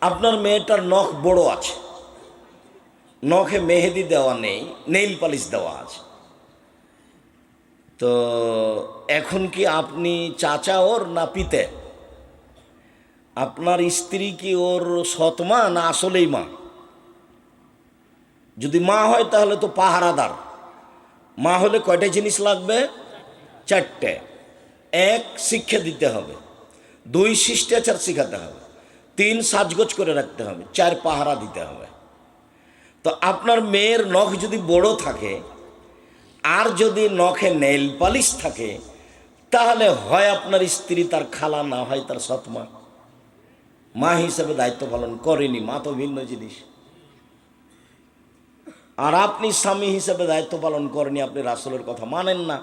আপনার মেয়েটার নখ বড় আছে, নখে মেহেদি দেওয়া নেই, নেইল পালিশ দেওয়া আছে, তো এখন কি আপনি চাচা ওর না পিতে? আপনার স্ত্রী কি ওর সৎ মা না আসলেই মা? যদি মা হয় তাহলে তো পাহারাদার। মা হলে কয়টা জিনিস লাগবে? চারটে। এক, শিক্ষা দিতে হবে। দুই, শিষ্টাচার শেখাতে হবে। তিন, সাজগোজ করে রাখতে হবে। চার, পাহারা দিতে হবে। তো আপনার মেয়ের নখ যদি বড় থাকে আর যদি নখে নেইল পালিশ থাকে, তাহলে হয় আপনার স্ত্রী তার খালা, না হয় তার সৎমা। মা হিসেবে দায়িত্ব পালন করেনি, মা তো ভিন্ন জিনিস। আর আপনি স্বামী হিসেবে দায়িত্ব পালন করেনি, আপনি রাসূলের কথা মানেন না।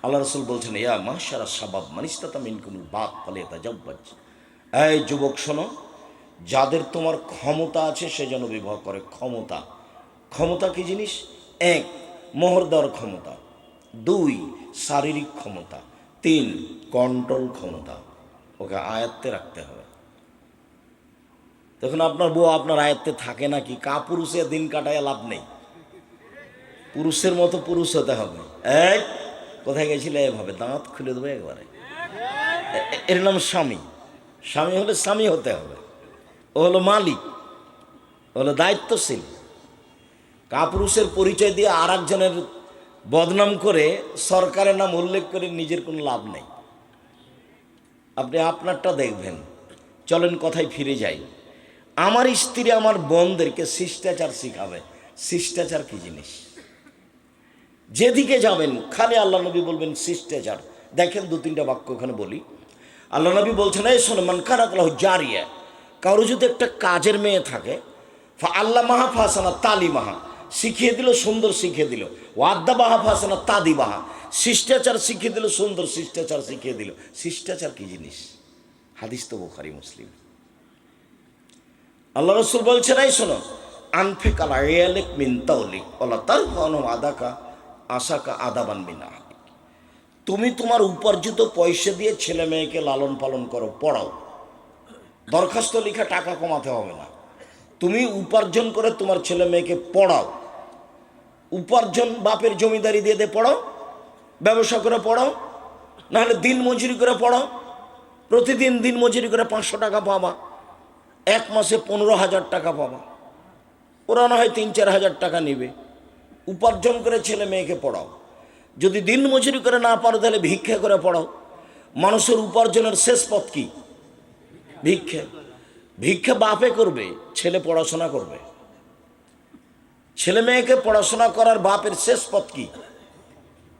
আল্লাহ রাসূল বলছেন, ইয়া মাশারা শাবাব মান ইসতাতা মিনকুমুল বাত ফালিয়াতাজাওয়াজ। এই যুবক শোনো, যাদের তোমার ক্ষমতা আছে সে যেন বিবাহ করে। ক্ষমতা, ক্ষমতা কি জিনিস? এক, মোহর দেওয়ার ক্ষমতা। দুই, শারীরিক ক্ষমতা। তিন, কন্ট্রোল ক্ষমতা। ওকে আয়ত্তে রাখতে হবে। তখন আপনার বউ আপনার আয়ত্তে থাকে নাকি? কাপুরুষে দিন কাটায় লাভ নেই, পুরুষের মতো পুরুষ হতে হবে। এক, কোথায় গেছিলে? এভাবে দাঁত খুলে দেবে একবারে। এর নাম স্বামী। স্বামী হলে স্বামী হতে হবে। ও হলো মালিক, ও হলো দায়িত্বশীল। কাপুরুষের পরিচয় দিয়ে আর একজনের বদনাম করে সরকারের নাম উল্লেখ করে নিজের কোনো লাভ নেই। আপনি আপনারটা দেখবেন। চলেন কথায় ফিরে যাই। আমার স্ত্রী আমার বোনদেরকে শিষ্টাচার শিখাবে। শিষ্টাচার কি জিনিস? যেদিকে যাবেন খালি আল্লাহ নবী বলবেন শিষ্টাচার। দেখেন দু তিনটা বাক্য ওখানে বলি। আল্লাহ নবী বলছেন, এই শোনো, মান কানাত লাহু জারিয়া, কারো যদি একটা কাজের মেয়ে থাকে, আল্লাহ মাহা ফাসানা তালি মাহা, শিখিয়ে দিল, সুন্দর শিখিয়ে দিল। ওয়াদ্দা বাহা ফাসানা তাদি বাহা, শিষ্টাচার শিখিয়ে দিল, সুন্দর শিষ্টাচার শিখিয়ে দিল। শিষ্টাচার কি জিনিস? হাদিস তো বুখারী মুসলিম। আল্লাহ রসুল বলছেন, এই শোনো, আনফিক আলা ইয়ালিক মিন তাওলিক ওয়ালা তারফানু আদাকা আশাকা আদাবান মিন আহলিক। তুমি তোমার উপার্জিত পয়সা দিয়ে ছেলে মেয়েকে লালন পালন করো, পড়াও। দরখাস্ত লিখা টাকা কমাতে হবে না, তুমি উপার্জন করে তোমার ছেলে মেয়েকে পড়াও। উপার্জন বাপের জমিদারি দিয়ে পড়াও, ব্যবসা করে পড়াও, নাহলে দিন মজুরি করে পড়াও। প্রতিদিন দিন মজুরি করে 500 টাকা পাবা, এক মাসে 15,000 টাকা পাবা। ওরা না হয় 3-4 হাজার টাকা নেবে। উপার্জন করে ছেলে মেয়েকে পড়াও। যদি দিন মজুরি করে না পারো তাহলে ভিক্ষা করে পড়াও। মানুষের উপার্জনের শেষ পথ কি? ভিক্ষা। ভিক্ষা বাপে করবে, ছেলে পড়াশোনা করবে। ছেলে মেয়েকে পড়াশোনা করার বাপের শেষ পথ কি?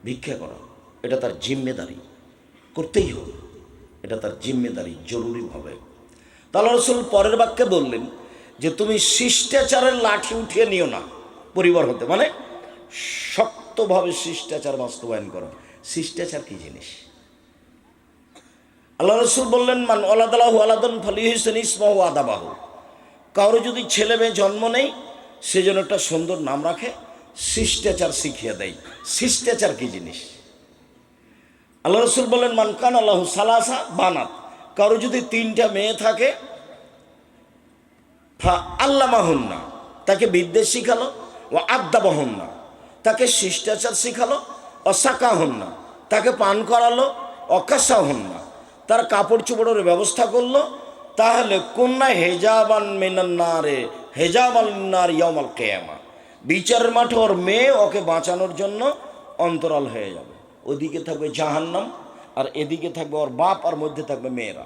ভিক্ষা করা। এটা তার জিম্মেদারি, করতেই হবে। এটা তার জিম্মেদারি, জরুরিভাবে। তাহলে রসুল পরের বাক্যে বললেন যে তুমি শিষ্টাচারের লাঠি উঠিয়ে নিও না পরিবার হতে, মানে শক্তভাবে শিষ্টাচার বাস্তবায়ন করো। শিষ্টাচার কি জিনিস? আল্লাহ রসুল বললেন, মান ওলাদালাহু আলাদন ফালিহিসেন ইসমাহু আদাবাহু, কারো যদি ছেলে মেয়ে জন্ম নেই সে যেন একটা সুন্দর নাম রাখে, শিষ্টাচার শিখিয়ে দেয়। শিষ্টাচার কি জিনিস? আল্লাহ রসুল বললেন, মান কান আল্লাহু সালাসা বানাত, কারো যদি 3টা মেয়ে থাকে, আল্লামাহুন্না, তাকে বিদ্যে শিখালো, ও আদ্দাবাহুন্না, তাকে শিষ্টাচার শিখালো, অসাকাহুন্না, তাকে পান করালো, অকাসাহুন্না, তার কাপড় চোপড়ের ব্যবস্থা করলো, তাহলে কন্যা হেজাবান মিনান্নারে হেজাবান নার ইয়াউমাল কিয়ামা, বিচারের মাঠে ওর মেয়ে ওকে বাঁচানোর জন্য অন্তরাল হয়ে যাবে। ওদিকে থাকবে জাহান্নাম আর এদিকে থাকবে ওর বাপ, আর মধ্যে থাকবে মেয়েরা।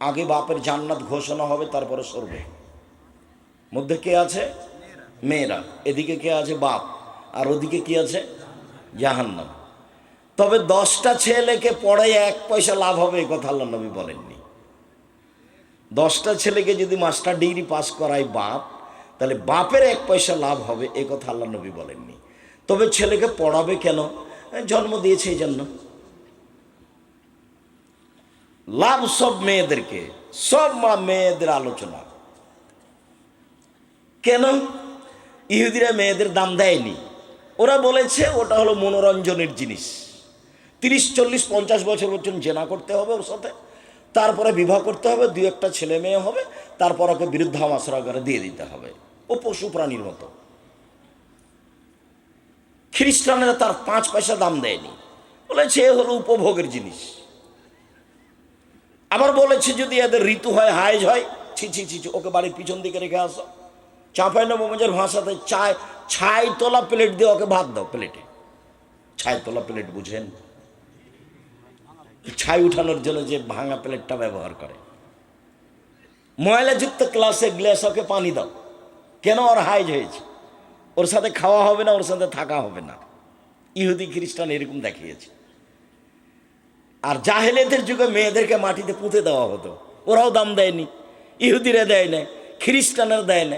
আগে বাপের জান্নাত ঘোষণা হবে, তারপরে সরবে। মধ্যে কে আছে? মেয়েরা। এদিকে কে আছে? বাপ। আর ওদিকে কি আছে? জাহান্নাম। তবে 10টা ছেলেকে পড়াই 1 পয়সা লাভ হবে, এ কথা আল্লাহ নবী বলেননি। 10টা ছেলেকে যদি মাস্টার ডিগ্রি পাস করায় বাপ, তাহলে বাপের 1 পয়সা লাভ হবে, এ কথা আল্লাহ নবী বলেননি। তবে ছেলেকে পড়াবে কেন? জন্ম দিয়েছে এই জন্য। লাভ সব মেয়েদেরকে, সব মেয়েদের আলোচনা। কেন? ইহুদিরা মেয়েদের দাম দেয়নি। ওরা বলেছে ওটা হলো মনোরঞ্জনের জিনিস। 30, 40, 50 বছর পর্যন্ত জেনা করতে হবে ওর সাথে, তারপরে বিবাহ করতে হবে, 2-1টা ছেলে মেয়ে হবে, তারপর ওকে বৃদ্ধাশ্রয় করে দিয়ে দিতে হবে। ও পশু প্রাণীর মতো। খ্রিস্টানেরা তার 5 পয়সা দাম দেয়নি, বলেছে এ হলো উপভোগের জিনিস। আবার বলেছে যদি এদের ঋতু হয়, হাইজ হয়, ছি ছি ছি ছি, ওকে বাড়ির পিছন দিকে রেখে আসো, চাঁপাইনবাবগঞ্জের ভাষাতে ছাই তোলা প্লেট দিয়ে ওকে ভাত দাও প্লেটে। ছাই তোলা প্লেট বুঝেন? ছাই উঠানোর জন্য যে ভাঙা প্লেটটা ব্যবহার করে। ময়লাযুক্ত গ্লাস ওকে পানি দাও। কেন? ওর হাইজ হয়েছে, ওর সাথে খাওয়া হবে না, ওর সাথে থাকা হবে না। ইহুদি খ্রিস্টান এরকম দেখিয়েছে। আর জাহেলিয়াতের যুগে মেয়েদেরকে মাটিতে পুঁতে দেওয়া হতো, ওরাও দাম দেয়নি, ইহুদিরা দেয় না, খ্রিস্টানরা দেয় না,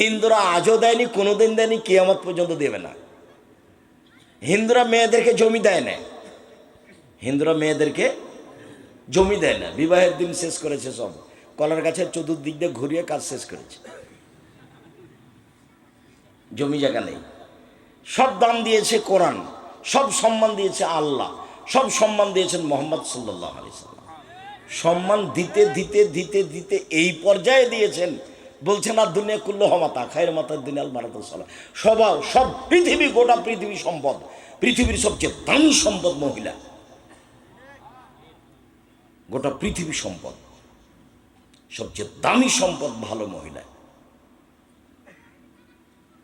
হিন্দুরা আজও দেয়নি, কোনোদিন দেয়নি, কিয়ামত পর্যন্ত দেবে না। হিন্দুরা মেয়েদেরকে জমি দেয় না, হিন্দুরা মেয়েদেরকে জমি দেয় না। বিবাহের দিন শেষ করেছে সব, কলার গাছের চতুর্দিক দিয়ে ঘুরিয়ে কাজ শেষ করেছে, জমি জায়গা নেই। সব দাম দিয়েছে কোরআন, সব সম্মান দিয়েছে আল্লাহ, সব সম্মান দিয়েছেন মোহাম্মদ সাল্লাল্লাহু আলাইহি সাল্লাম। সম্মান দিতে দিতে দিতে দিতে এই পর্যায়ে দিয়েছেন, বলছেন আর দুনিয়া কুল্লু হমাতা খায়ের মাতার দুনিয়াল মারাত সালা। সব পৃথিবী, গোটা পৃথিবী সম্পদ, পৃথিবীর সবচেয়ে দামি সম্পদ মহিলা। গোটা পৃথিবী সম্পদ, সবচেয়ে দামি সম্পদ ভালো মহিলা।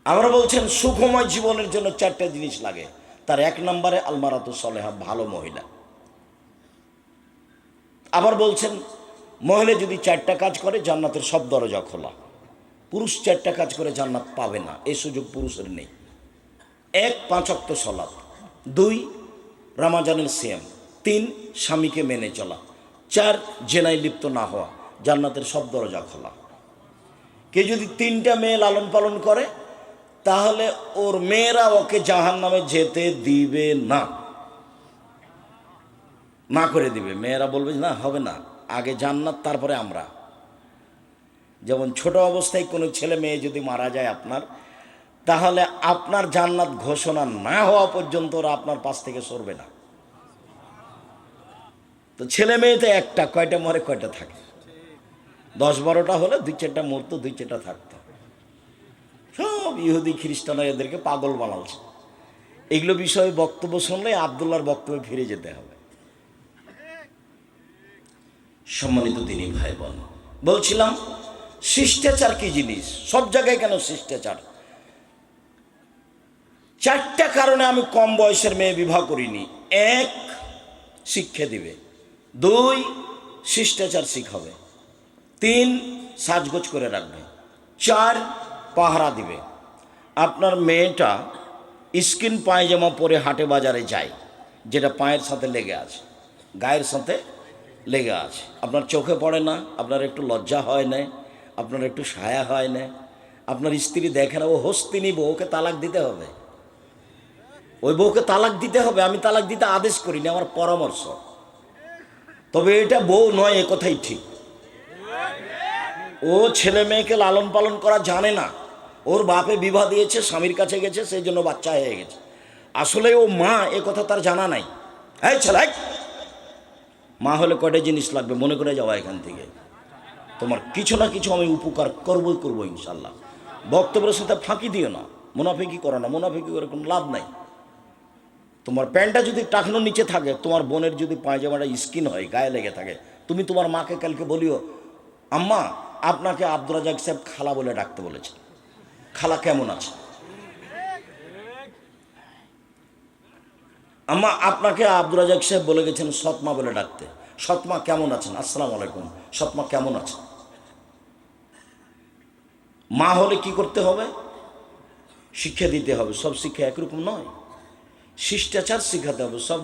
আমরা বলছেন সুখময় জীবনের জন্য 4টা জিনিস লাগে, তার 1 নম্বরে আলমারাতু সালেহা, ভালো মহিলা। আবার বলছেন মহিলা যদি 4টা কাজ করে জান্নাতের সব দরজা খোলা। পুরুষ 4টা কাজ করে জান্নাত পাবে না, এই সুযোগ পুরুষের নেই। 1 5 ওয়াক্ত সালাত, 2 রমজানের সিয়াম, 3 স্বামীকে মেনে চলা, 4 জেনায় লিপ্ত না হওয়া, জান্নাতের সব দরজা খোলা। কে যদি 3টা মেয়ে লালন পালন করে তাহলে ওর মেয়েরা ওকে জাহান্নামে যেতে দিবে না, না করে দিবে। মেয়েরা বলবে না হবে না, আগে জান্নাত তারপরে আমরা। যেমন ছোট অবস্থায় কোনো ছেলে মেয়ে যদি মারা যায় আপনার, তাহলে আপনার জান্নাত ঘোষণা না হওয়া পর্যন্ত ওরা আপনার পাশ থেকে সরবে না। তো ছেলে মেয়েতে একটা, কয়টা মরে কয়টা থাকে? 10-12টা হলে 2-4টা মরতো, 2-4টা থাকতো। সব ইহুদি খ্রিস্টানরা এদেরকে পাগল বানাচ্ছে। এগুলো বিষয়ে বক্তব্য শুনলে আব্দুল্লাহর বক্তব্যে ফিরে যেতে হবে। সম্মানিত দিনী ভাই বোন, বলছিলাম শিষ্টাচার কি জিনিস, সব জায়গায় কেন শিষ্টাচার? 4টা কারণে আমি কম বয়সের মেয়ে বিবাহ করিনি। 1 শিক্ষা দিবে, 2 শিষ্টাচার শিখাবে, 3 সাজগোজ করে রাখবে, 4 পাহারা দিবে। আপনার মেয়েটা স্কিন পায়জামা পরে হাটে বাজারে যায়, যেটা পায়ের সাথে লেগে আছে, গায়ের সাথে লেগে আছে, আপনার চোখে পড়ে না, আপনার একটু লজ্জা হয় না, আপনার একটু সায়া হয় না, আপনার স্ত্রী দেখে না, ও হস্তিনী বউ, ওকে তালাক দিতে হবে, ওই বউকে তালাক দিতে হবে। আমি তালাক দিতে আদেশ করিনি, আমার পরামর্শ। তবে এটা বউ নয়, এ কথাই ঠিক। ও ছেলে মেয়েকে লালন পালন করা জানে না, ওর বাপে বিবাহ দিয়েছে, স্বামীর কাছে গেছে, সেই জন্য বাচ্চা হয়ে গেছে। আসলে ও মা, এ কথা তার জানা নাই। এই ছেলে, মা হলে কয়টা জিনিস লাগবে মনে করে যাওয়া এখান থেকে। তোমার কিছু না কিছু আমি উপকার করবো ইনশাল্লাহ। বক্তব্যের সাথে ফাঁকি দিও না, মুনাফিকি করো না, মুনাফিকি করে কোনো লাভ নাই। তোমার প্যান্টটা যদি টাকনোর নিচে থাকে, তোমার বোনের যদি পায়জামাটা স্কিন হয়, গায়ে লেগে থাকে, তুমি তোমার মাকে কালকে বলিও, আম্মা আপনাকে আব্দুর রাজ্জাক সাহেব খালা বলে ডাকতে বলেছে, খালা কেমন আছে? আম্মা আপনাকে আব্দুর রাজ্জাক সাহেব বলে গেছেন সৎমা বলে ডাকতে, সৎমা কেমন আছেন? আসসালামু আলাইকুম, সৎমা কেমন আছেন? মা হলে কি করতে হবে? শিক্ষা দিতে হবে। সব শিক্ষা একরকম নয়, শিষ্টাচার শিখাতে হবে। সব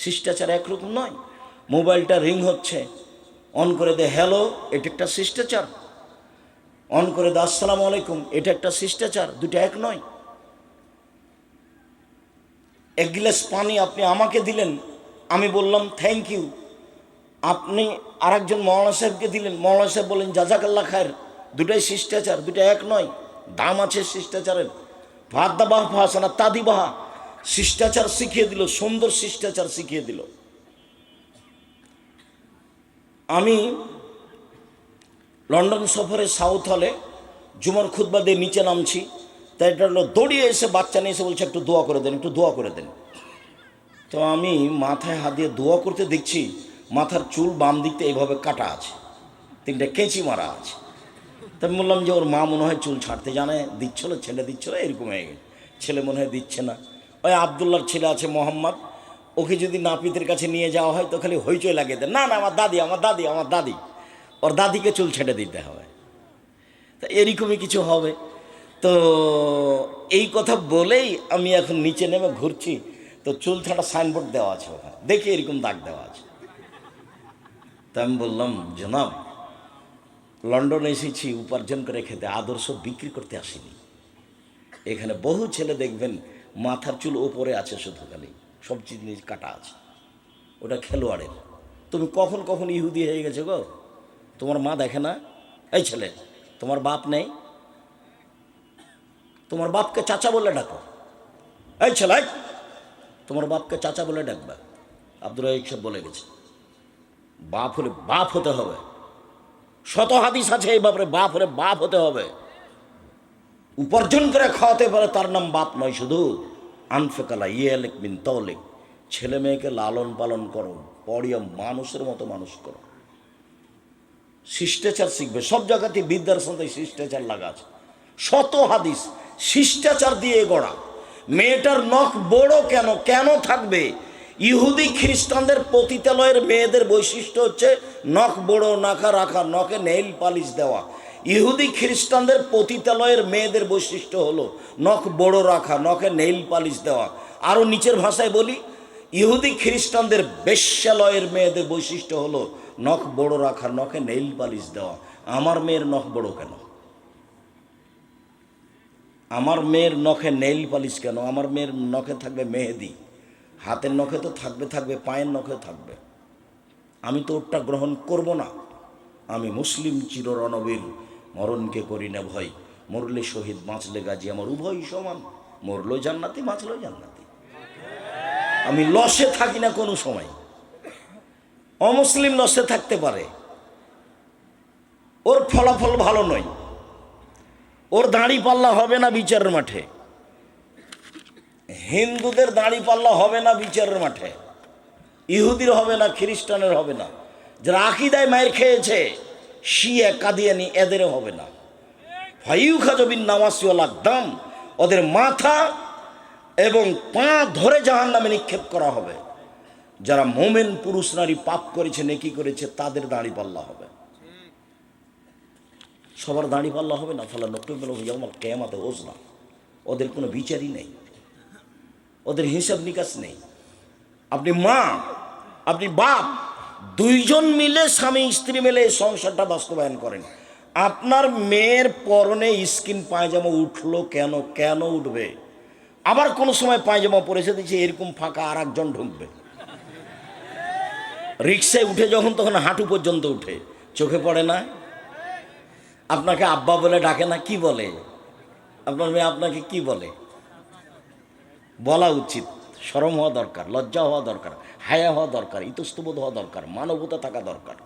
শিষ্টাচার একরকম নয়। মোবাইলটা রিং হচ্ছে, অন করে দে হ্যালো, এটা একটা শিষ্টাচার। অন করে দে আসসালামু আলাইকুম, এটা একটা শিষ্টাচার। দুটো এক নয়। 1 গ্লাস পানি আপনি আমাকে দিলেন, আমি বললাম থ্যাংক ইউ, আপনি আরেকজন মৌলানা সাহেবকে দিলেন, মৌলানা সাহেব বললেন জাজাকাল্লাহ খায়ের, দুটাই শিষ্টাচার, দুটো এক নয়। দাম আছে শিষ্টাচারের। ভাদ্দাবাহ ভাসানা তাদিবাহা, শিষ্টাচার শিখিয়ে দিল, সুন্দর শিষ্টাচার শিখিয়ে দিল। আমি লন্ডন সফরে সাউথ হলে জুমার খুতবা দিয়ে নিচে নামছি, তাই এটা হলো দৌড়িয়ে এসে বাচ্চা নিয়ে এসে বলছে একটু দোয়া করে দেন, একটু দোয়া করে দেন। তো আমি মাথায় হাত দিয়ে দোয়া করতে দেখছি মাথার চুল বাম দিকতে এইভাবে কাটা আছে, 3টে কেঁচি মারা আছে। তো আমি বললাম যে ওর মা মনে হয় চুল ছাড়তে জানে, দিচ্ছিল, ছেলে দিচ্ছিল, এরকম হয়ে গেছে। ছেলে মনে হয় দিচ্ছে না। ওই আবদুল্লার ছেলে আছে মোহাম্মদ, ওকে যদি নাপিতের কাছে নিয়ে যাওয়া হয় তো খালি হইচই লাগিয়ে দেয়, না না আমার দাদি, আমার দাদি, আমার দাদি। ওর দাদিকে চুল ছেড়ে দিতে হবে। তা এরকমই কিছু হবে। তো এই কথা বলেই আমি এখন নিচে নেমে ঘুরছি, তো চুল ছাড়া সাইনবোর্ড দেওয়া আছে ওখানে, দেখি এরকম দাগ দেওয়া আছে। তা আমি বললাম, জনাব, লন্ডনে এসেছি উপার্জন করে খেতে, আদর্শ বিক্রি করতে আসিনি। এখানে বহু ছেলে দেখবেন মাথার চুল ওপরে আছে, শুধু খালি সব জিনিস কাটা আছে, ওটা খেলোয়াড়ের। তুমি কখন কখন ইহুদি হয়ে গেছো গো? তোমার মা দেখে না? এই ছেলে, তোমার বাপ নেই? তোমার বাপকে চাচা বলে ডাকো। এই ছেলে, তোমার বাপকে চাচা বলে ডাকবা। আব্দুর রাজ্জাক সাহেব বলে গেছে, বাপ হলে বাপ হতে হবে। শত হাদিস আছে এই ব্যাপারে, বাপ হলে বাপ হতে হবে। উপার্জন করে খাওয়াতে পারে তার নাম বাপ নয়, শুধু আনফেকালা ইয়েলেক মিন তলেক, ছেলে মেয়েকে লালন পালন করো, পড়িয়া মানুষের মতো মানুষ করো, শিষ্টাচার শিখবে। সব জায়গাতে বিদ্যার সাথে শিষ্টাচার লাগা আছে। শত হাদিস শিষ্টাচার দিয়ে গড়া। মেয়েটার নখ বড় কেন কেন থাকবে? ইহুদি খ্রিস্টানদের পতিতালয়ের মেয়েদের বৈশিষ্ট্য হচ্ছে নখ বড়, নাকা রাখা, নখে নেইল পালিশ দেওয়া। ইহুদি খ্রিস্টানদের পতিতালয়ের মেয়েদের বৈশিষ্ট্য হলো নখ বড় রাখা, নখে নেইল পালিশ দেওয়া। আরও নিচের ভাষায় বলি, ইহুদি খ্রিস্টানদের বেশ্যালয়ের মেয়েদের বৈশিষ্ট্য হলো নখ বড় রাখা, নখে নেইল পালিশ দেওয়া। আমার মেয়ের নখ বড় কেন? আমার মেয়ের নখে নেইল পালিশ কেন? আমার মেয়ের নখে থাকবে মেহেদি, হাতের নখে তো থাকবে, পায়ের নখে থাকবে। আমি তো ওটা গ্রহণ করব না। আমি মুসলিম চির রণবীর, মরণকে করি না ভয়, মরলে শহীদ বাঁচলে গাজী, আমার উভয় সমান, মরলো জান্নাতি বাঁচলো জান্নাতি। আমি লসে থাকি না কোনো সময়। অমুসলিম লসে থাকতে পারে, ওর ফলাফল ভালো নয়, ওর দাঁড়ি পাল্লা হবে না বিচারের মাঠে। হিন্দুদের দাঁড়ি পাল্লা হবে না বিচারের মাঠে, ইহুদির হবে না, খ্রিস্টানের হবে না। যারা আকিদায় মায়ের খেয়েছে, শিয়া কাদিয়ানি, এদের হবে না। ফাইউ খাজবিন নামাসিওয়াল একদম, ওদের মাথা এবং পা ধরে জাহান্নামে নিক্ষেপ করা হবে। যারা মোমেন পুরুষ নারী পাপ করেছে, নেকি করেছে, তাদের দাঁড়ি পাল্লা হবে। সবার দাঁড়ি পাল্লা হবে না। ফলে নকল আমার কেয়ামাতে ওজনা, ওদের কোনো বিচারই নেই, ওদের হিসাব নিকাশ নেই। আপনি মা, আপনি বাপ, দুইজন মিলে স্বামী স্ত্রী মিলে এই সংসারটা বাস্তবায়ন করেন। আপনার মেয়ের পরনে স্কিন পায়জামা উঠলো কেন? কেন উঠবে? আবার কোনো সময় পায়জামা পরেছে দিচ্ছে এরকম ফাঁকা, আর একজন ঢুকবে। রিক্সায় উঠে যখন, তখন হাঁটু পর্যন্ত উঠে, চোখে পড়ে না? আপনাকে আব্বা বলে ডাকে না? কি বলে আপনার মেয়ে? আপনাকে কি বলে? বলা উচিত, শরম হওয়া দরকার, লজ্জা হওয়া দরকার, হায়া হওয়া দরকার, ইতস্তবোধ হওয়া দরকার, মানবতা থাকা দরকার,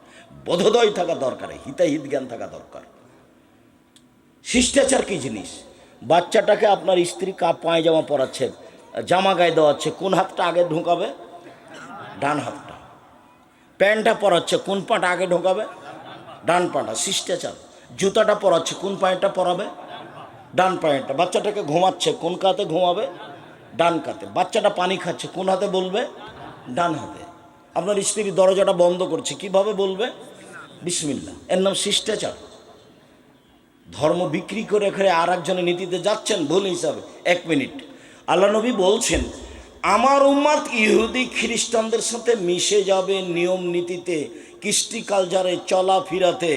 বোধোদয় থাকা দরকার, হিতাহিত জ্ঞান থাকা দরকার। শিষ্টাচার কি জিনিস? বাচ্চাটাকে আপনার স্ত্রী পায়জামা পরাচ্ছে, জামা গায়ে দেওয়াচ্ছে, কোন হাতটা আগে ঢোকাবে? ডান হাতটা। প্যান্টটা পরাচ্ছে, কোন পাটা আগে ঢোকাবে? ডান পাটা। শিষ্টাচার। জুতাটা পরাচ্ছে, কোন পায়েরটা পরাবে? ডান পায়েরটা। বাচ্চাটাকে ঘুমাচ্ছে, কোন কাতে ঘুমাবে? ডান কাতে। বাচ্চাটা পানি খাচ্ছে, কোন হাতে বলবে? ডান হাতে। আপনার স্ত্রী দরজাটা বন্ধ করছে, কিভাবে বলবে? বিসমিল্লাহ। এর নাম শিষ্টাচার। ধর্ম বিক্রি করে এখানে আর একজনের নীতিতে যাচ্ছেন ভুল হিসাবে। 1 মিনিট। আল্লাহ নবী বলছেন, আমার উম্মাত ইহুদি খ্রিস্টানদের সাথে মিশে যাবে নিয়ম নীতিতে, কৃষ্টি কালচারে, চলাফেরাতে।